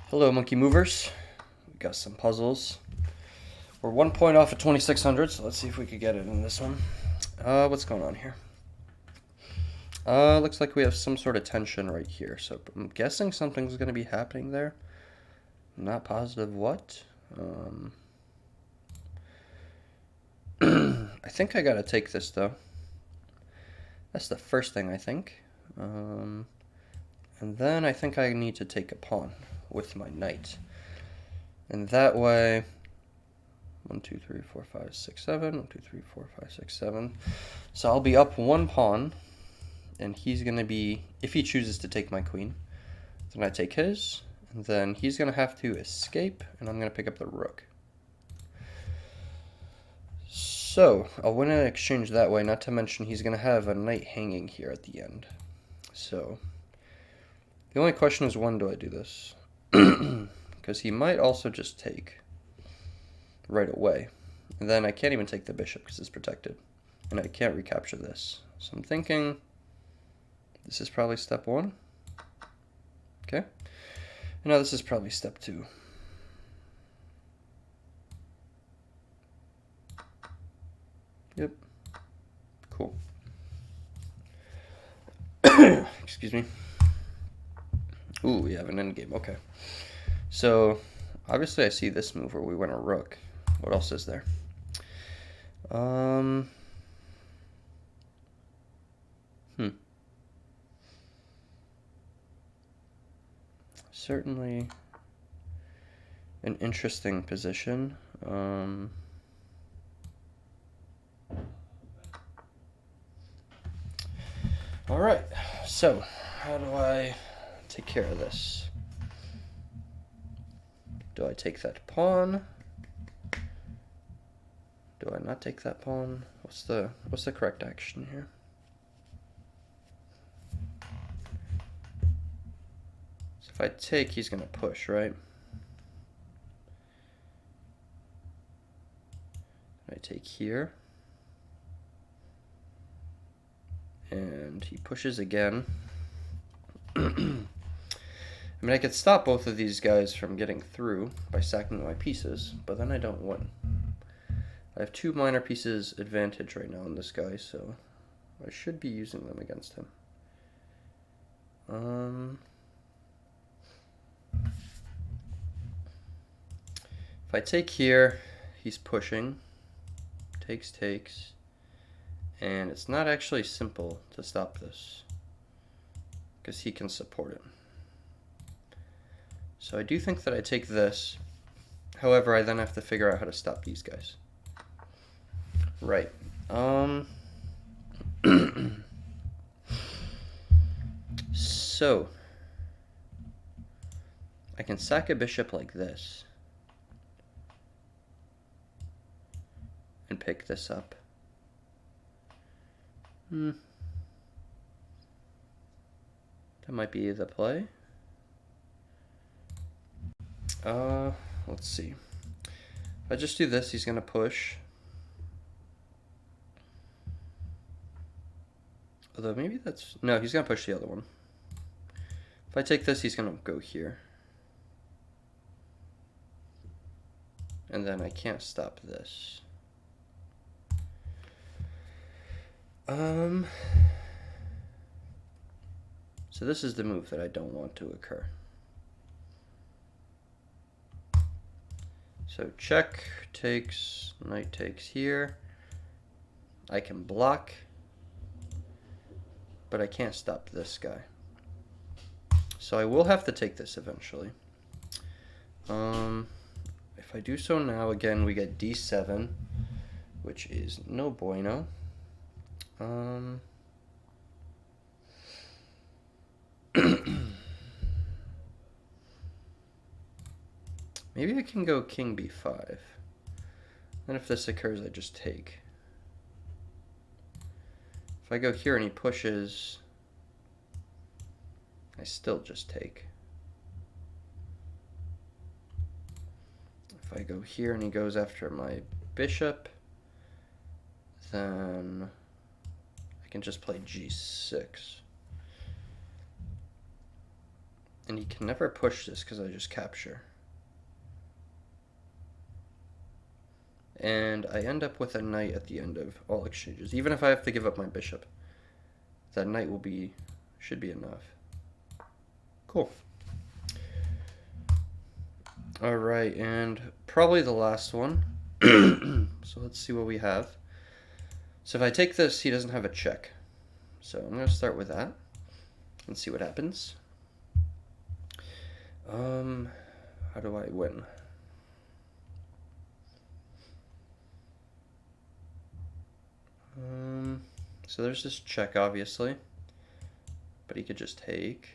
Hello, monkey movers. We got some puzzles. We're 1 point off at 2600, so let's see if we could get it in this one. What's going on here? Looks like we have some sort of tension right here, so I'm guessing something's going to be happening there. I'm not positive what. I think I gotta take this, though. That's the first thing, I think. And then I think I need to take a pawn with my knight. And that way, 1, 2, 3, 4, 5, 6, 7. 1, 2, 3, 4, 5, 6, 7. So I'll be up one pawn, and he's going to be, if he chooses to take my queen, then I take his, and then he's going to have to escape, and I'm going to pick up the rook. So I'll win an exchange that way, not to mention he's going to have a knight hanging here at the end. So the only question is, when do I do this? Because he might also just take right away. And then I can't even take the bishop because it's protected. And I can't recapture this. So I'm thinking this is probably step 1. Okay. And now this is probably step 2. Yep. Cool. Excuse me. Ooh, we have an endgame. Okay. So obviously I see this move where we went a rook. What else is there? Certainly an interesting position. All right, so how do I take care of this? Do I take that pawn? Do I not take that pawn? What's the correct action here? So if I take, he's gonna push, right? I take here. And he pushes again. I mean, I could stop both of these guys from getting through by sacking my pieces, but then I don't win. I have 2 minor pieces advantage right now on this guy, so I should be using them against him. If I take here, he's pushing. Takes. And it's not actually simple to stop this, because he can support it. So I do think that I take this. However, I then have to figure out how to stop these guys. Right. So I can sack a bishop like this and pick this up. That might be the play. Let's see. If I just do this, he's gonna push. Although maybe that's, no, he's gonna push the other one. If I take this, he's gonna go here. And then I can't stop this. So this is the move that I don't want to occur. So check, takes, knight takes here. I can block, but I can't stop this guy. So I will have to take this eventually. If I do so now, again, we get d7, which is no bueno. Maybe I can go king b5. Then if this occurs, I just take. If I go here and he pushes, I still just take. If I go here and he goes after my bishop, then I can just play g6. And he can never push this because I just capture. And I end up with a knight at the end of all exchanges. Even if I have to give up my bishop, that knight should be enough. Cool. All right, and probably the last one. So let's see what we have. So if I take this, he doesn't have a check. So I'm going to start with that and see what happens. How do I win? So there's this check, obviously, but he could just take.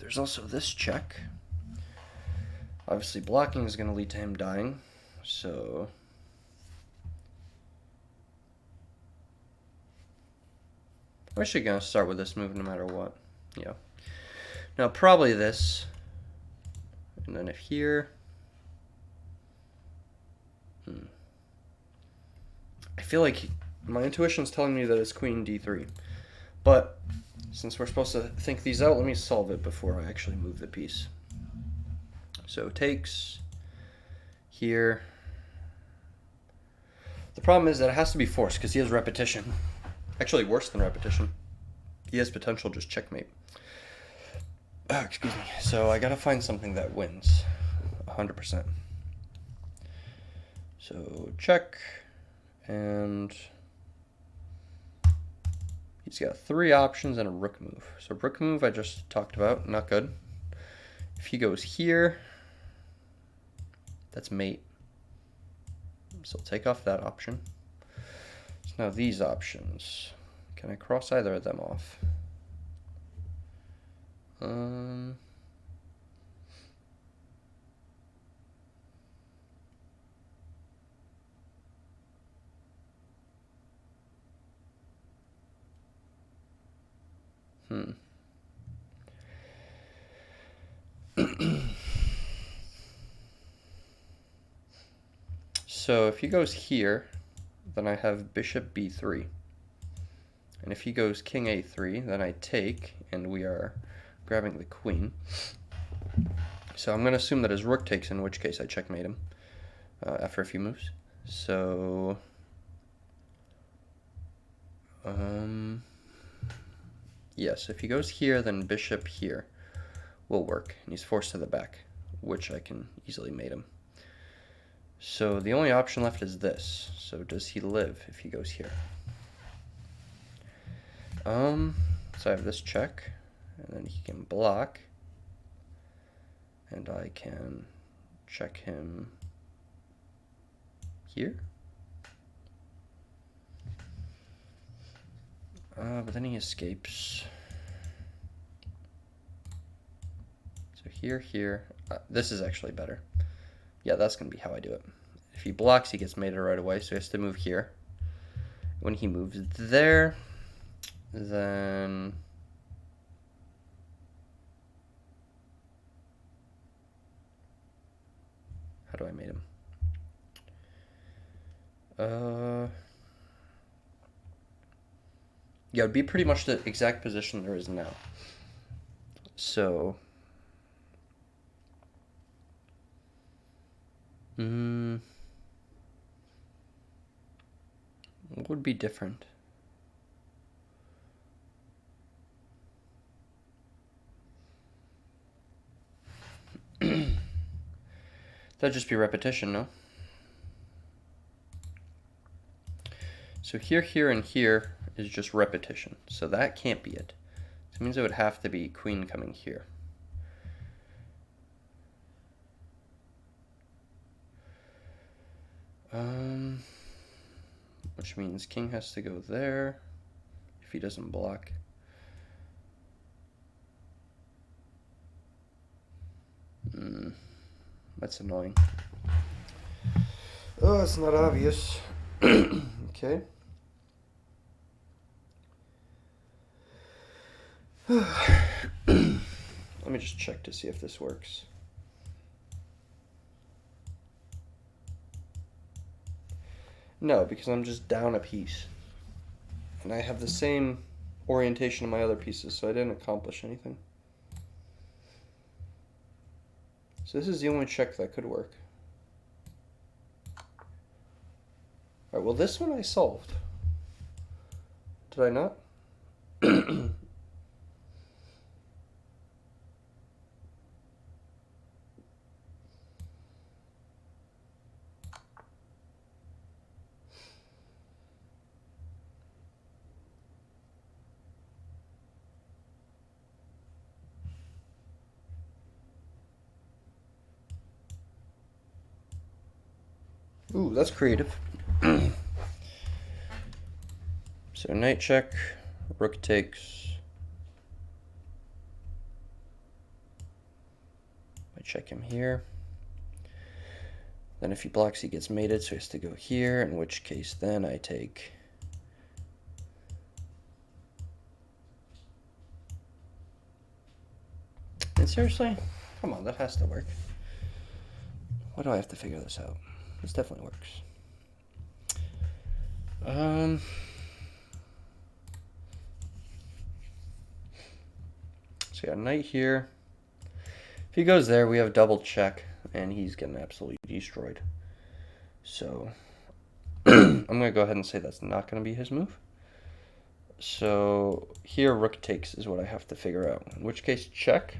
There's also this check. Obviously, blocking is going to lead to him dying, so I'm actually going to start with this move no matter what. Yeah. Now, probably this, and then if here, I feel like my intuition is telling me that it's queen d3, but since we're supposed to think these out, let me solve it before I actually move the piece. So takes here. The problem is that it has to be forced because he has repetition. Actually, worse than repetition. He has potential just checkmate. Excuse me. So I gotta find something that wins 100%. So check, and he's got 3 options and a rook move. So rook move I just talked about, not good. If he goes here, that's mate. So I'll take off that option. So now these options. Can I cross either of them off? So if he goes here, then I have bishop b3. And if he goes king a3, then I take, and we are grabbing the queen. So I'm going to assume that his rook takes, in which case I checkmate him after a few moves. So yes, if he goes here, then bishop here will work, and he's forced to the back, which I can easily mate him. So the only option left is this. So does he live if he goes here? So I have this check, and then he can block, and I can check him here. But then he escapes. So here. This is actually better. Yeah, that's going to be how I do it. If he blocks, he gets mated right away, so he has to move here. When he moves there, then how do I mate him? Yeah, it would be pretty much the exact position there is now. So what would be different? That'd just be repetition, no? So here, and here is just repetition. So that can't be it. So it means it would have to be queen coming here. Which means king has to go there if he doesn't block. That's annoying. Oh, it's not obvious. Okay. Let me just check to see if this works. No, because I'm just down a piece. And I have the same orientation of my other pieces, so I didn't accomplish anything. So this is the only check that could work. Alright, well this one I solved. Did I not? Ooh, that's creative. So knight check, rook takes. I check him here. Then if he blocks, he gets mated, so he has to go here, in which case then I take. And seriously? Come on, that has to work. Why do I have to figure this out? This definitely works. So yeah, knight here. If he goes there, we have double check, and he's getting absolutely destroyed. So I'm going to go ahead and say that's not going to be his move. So here, rook takes is what I have to figure out. In which case, check.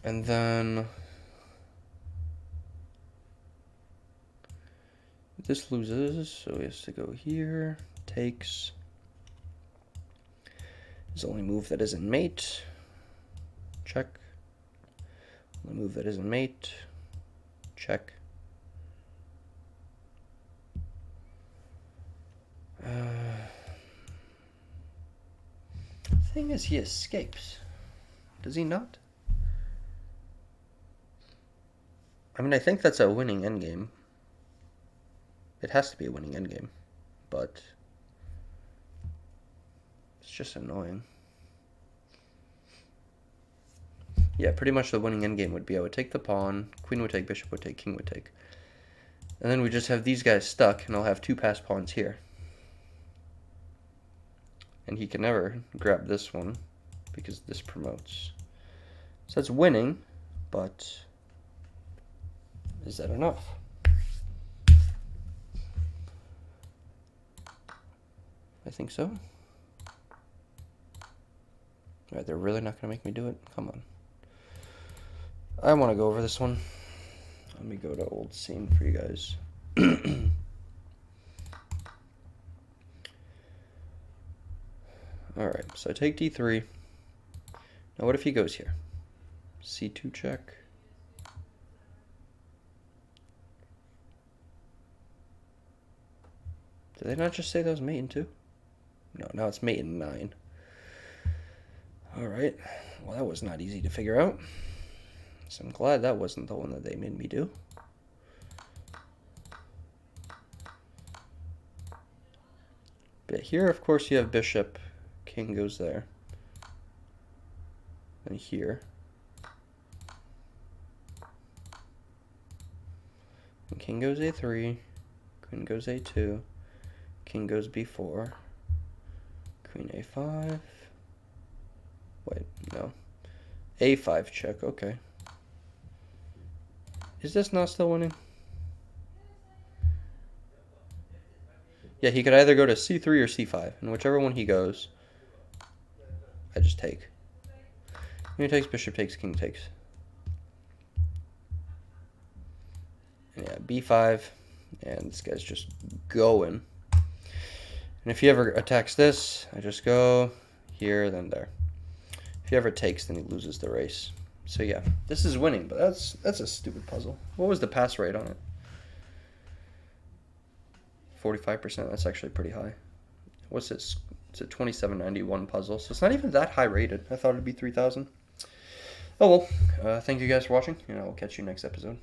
And then this loses, so he has to go here. Takes. His only move that isn't mate. Check. Only move that isn't mate. Check. Thing is, he escapes. Does he not? I mean, I think that's a winning endgame. It has to be a winning endgame, but it's just annoying. Yeah, pretty much the winning endgame would be I would take the pawn, queen would take, bishop would take, king would take. And then we just have these guys stuck, and I'll have two passed pawns here. And he can never grab this one, because this promotes. So that's winning, but is that enough? I think so. Alright, they're really not going to make me do it? Come on. I want to go over this one. Let me go to old scene for you guys. Alright, so I take d3. Now what if he goes here? c2 check. Did they not just say that was mate in 2? No, now it's mate in 9. Alright, well that was not easy to figure out. So I'm glad that wasn't the one that they made me do. But here, of course, you have bishop. King goes there. And here. And king goes a3. Queen goes a2. King goes b4. Queen a5. Wait, no. a5 check, okay. Is this not still winning? Yeah, he could either go to c3 or c5, and whichever one he goes, I just take. Queen takes, bishop takes, king takes. And yeah, b5, and this guy's just going. And if he ever attacks this, I just go here, then there. If he ever takes, then he loses the race. So yeah, this is winning, but that's a stupid puzzle. What was the pass rate on it? 45%, that's actually pretty high. What's this? It's a 2791 puzzle, so it's not even that high rated. I thought it'd be 3,000. Oh well, thank you guys for watching, and I will catch you next episode.